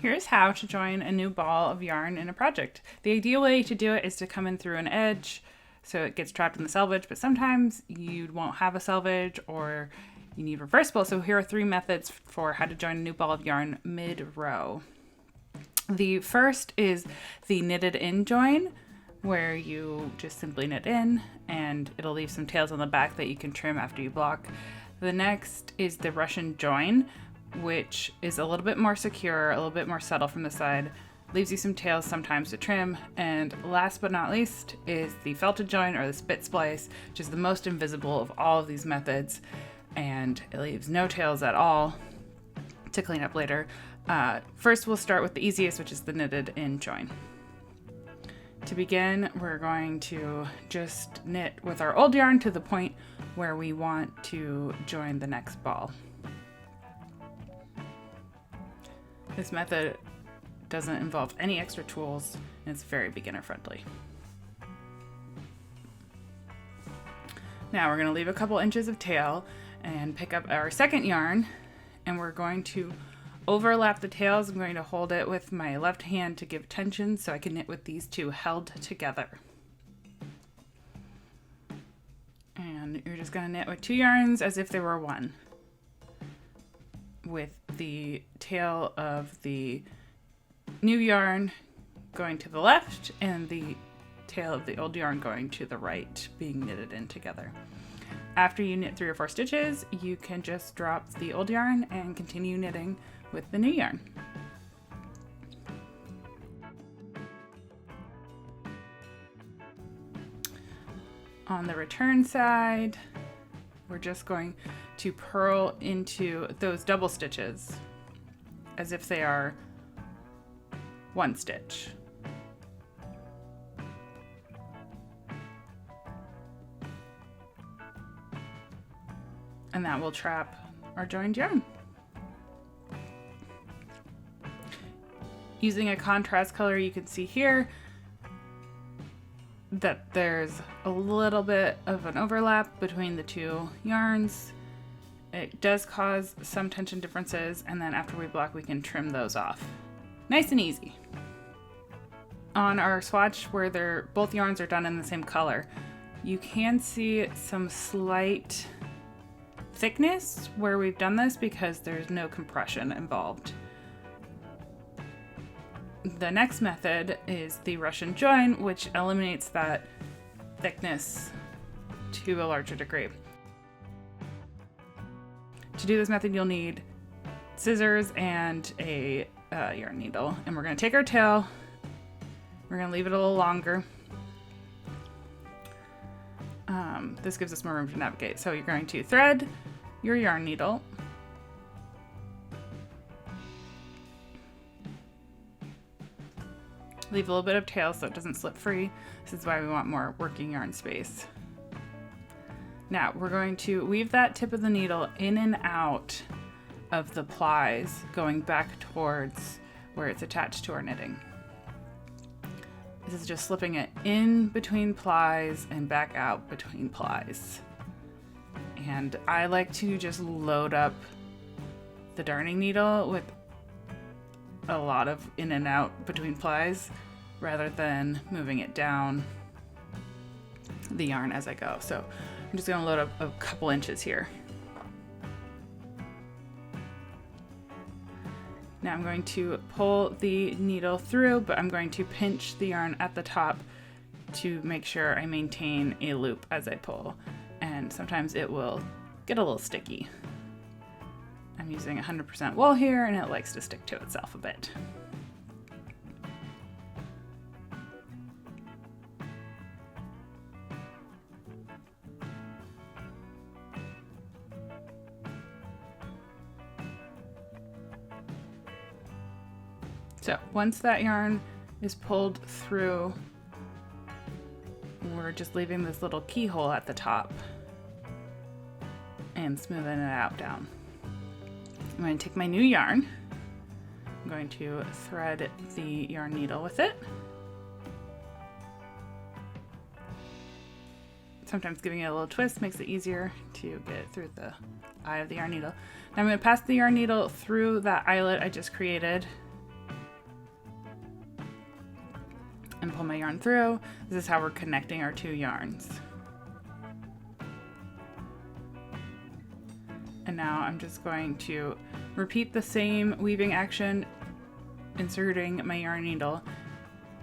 Here's how to join a new ball of yarn in a project. The ideal way to do it is to come in through an edge so it gets trapped in the selvage, but sometimes you won't have a selvage or you need reversible. So here are 3 methods for how to join a new ball of yarn mid-row. The first is the knitted in join, where you just simply knit in and it'll leave some tails on the back that you can trim after you block. The next is the Russian join, which is a little bit more secure, a little bit more subtle from the side, leaves you some tails sometimes to trim. And last but not least is the felted join or the spit splice, which is the most invisible of all of these methods, and it leaves no tails at all to clean up later. First, we'll start with the easiest, which is the knitted in join. To begin, we're going to just knit with our old yarn to the point where we want to join the next ball. This method doesn't involve any extra tools and it's very beginner friendly. Now we're going to leave a couple inches of tail and pick up our second yarn, and we're going to overlap the tails. I'm going to hold it with my left hand to give tension so I can knit with these two held together. And you're just going to knit with 2 yarns as if they were one, with the tail of the new yarn going to the left and the tail of the old yarn going to the right, being knitted in together. After you knit 3 or 4 stitches, you can just drop the old yarn and continue knitting with the new yarn. On the return side, we're just going to purl into those double stitches as if they are 1 stitch. And that will trap our joined yarn. Using a contrast color, you can see here that there's a little bit of an overlap between the 2 yarns. It does cause some tension differences, and then after we block, we can trim those off. Nice and easy. On our swatch where both yarns are done in the same color, you can see some slight thickness where we've done this because there's no compression involved. The next method is the Russian join, which eliminates that thickness to a larger degree. To do this method, you'll need scissors and a yarn needle. And we're going to take our tail, we're going to leave it a little longer. This gives us more room to navigate. So you're going to thread your yarn needle, leave a little bit of tail so it doesn't slip free. This is why we want more working yarn space. Now we're going to weave that tip of the needle in and out of the plies, going back towards where it's attached to our knitting. This is just slipping it in between plies and back out between plies. And I like to just load up the darning needle with a lot of in and out between plies rather than moving it down the yarn as I go. So I'm just going to load up a couple inches here. Now I'm going to pull the needle through, but I'm going to pinch the yarn at the top to make sure I maintain a loop as I pull. And sometimes it will get a little sticky. I'm using 100% wool here and it likes to stick to itself a bit. So once that yarn is pulled through, we're just leaving this little keyhole at the top and smoothing it out down. I'm going to take my new yarn. I'm going to thread the yarn needle with it. Sometimes giving it a little twist makes it easier to get it through the eye of the yarn needle. Now I'm going to pass the yarn needle through that eyelet I just created and pull my yarn through. This is how we're connecting our two yarns. And now I'm just going to repeat the same weaving action, inserting my yarn needle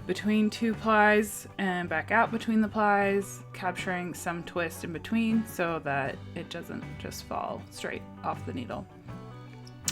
between two plies and back out between the plies, capturing some twist in between so that it doesn't just fall straight off the needle.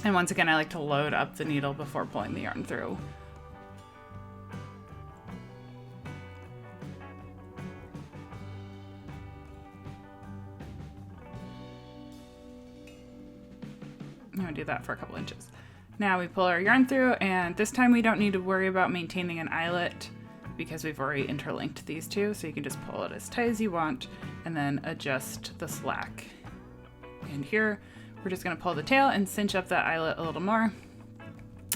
And once again, I like to load up the needle before pulling the yarn through. I'm gonna do that for a couple inches. Now we pull our yarn through, and this time we don't need to worry about maintaining an eyelet because we've already interlinked these two, so you can just pull it as tight as you want and then adjust the slack. And here we're just going to pull the tail and cinch up that eyelet a little more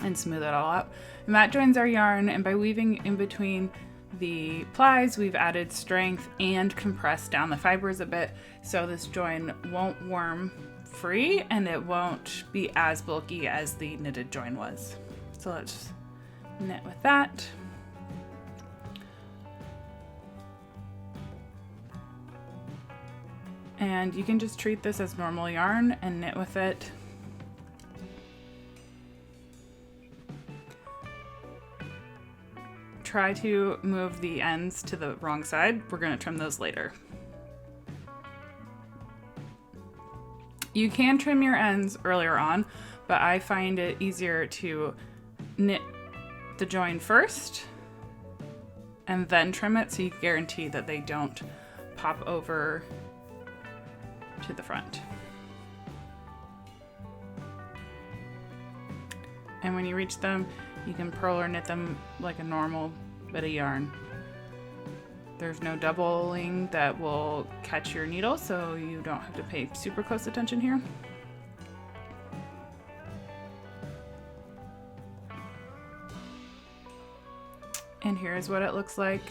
and smooth it all out. And that joins our yarn, and by weaving in between the plies, we've added strength and compressed down the fibers a bit, so this join won't worm free and it won't be as bulky as the knitted join was. So let's knit with that. And you can just treat this as normal yarn and knit with it. Try to move the ends to the wrong side. We're going to trim those later. You can trim your ends earlier on, but I find it easier to knit the join first and then trim it so you guarantee that they don't pop over to the front. And when you reach them, you can purl or knit them like a normal bit of yarn. There's no doubling that will catch your needle, so you don't have to pay super close attention here. And here's what it looks like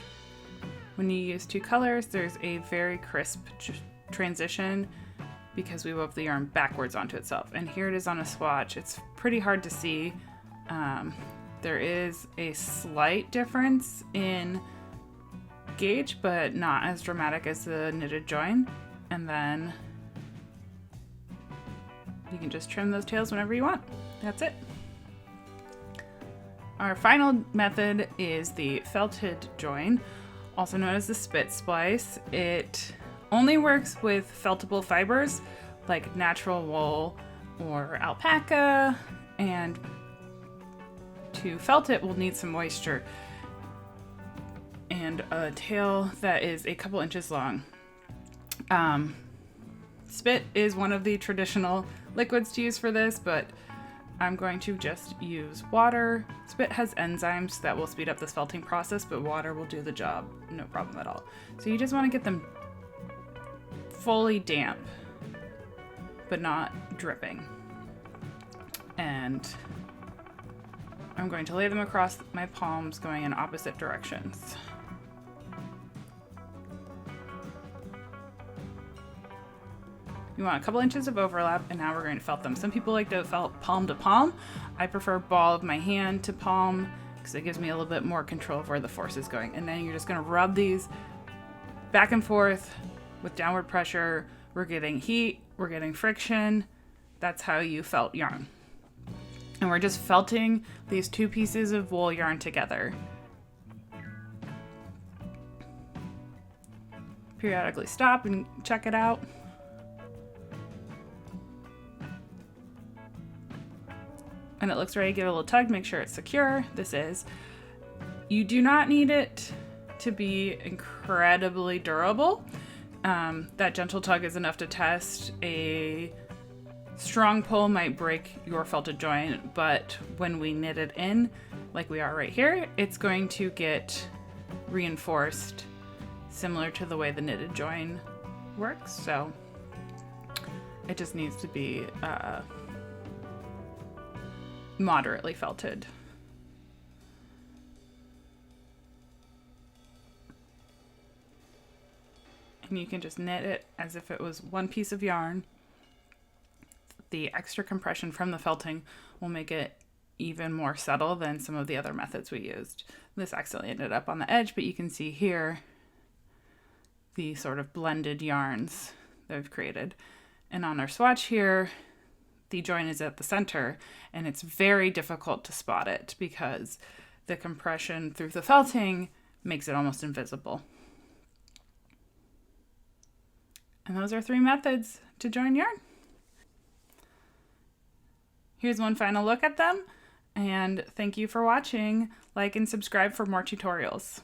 when you use two colors. There's a very crisp transition because we wove the yarn backwards onto itself. And here it is on a swatch. It's pretty hard to see. There is a slight difference in gauge, but not as dramatic as the knitted join. And then you can just trim those tails whenever you want. That's it. Our final method is the felted join, also known as the spit splice. It only works with feltable fibers like natural wool or alpaca, and to felt it we'll need some moisture and a tail that is a couple inches long. Spit is one of the traditional liquids to use for this, but I'm going to just use water. Spit has enzymes that will speed up this felting process, but water will do the job, no problem at all. So you just want to get them fully damp, but not dripping. And I'm going to lay them across my palms going in opposite directions. You want a couple inches of overlap, and now we're going to felt them. Some people like to felt palm to palm. I prefer ball of my hand to palm because it gives me a little bit more control of where the force is going. And then you're just going to rub these back and forth with downward pressure. We're getting heat, we're getting friction. That's how you felt yarn. And we're just felting these two pieces of wool yarn together. Periodically stop and check it out. And it looks ready. Give it a little tug, make sure it's secure. This is. You do not need it to be incredibly durable. That gentle tug is enough to test. A strong pull might break your felted join, but when we knit it in, like we are right here, it's going to get reinforced similar to the way the knitted join works. So it just needs to be moderately felted. And you can just knit it as if it was one piece of yarn. The extra compression from the felting will make it even more subtle than some of the other methods we used. This accidentally ended up on the edge, but you can see here the sort of blended yarns that we've created. And on our swatch here, the join is at the center, and it's very difficult to spot it because the compression through the felting makes it almost invisible. And those are 3 methods to join yarn. Here's one final look at them, and thank you for watching. Like and subscribe for more tutorials.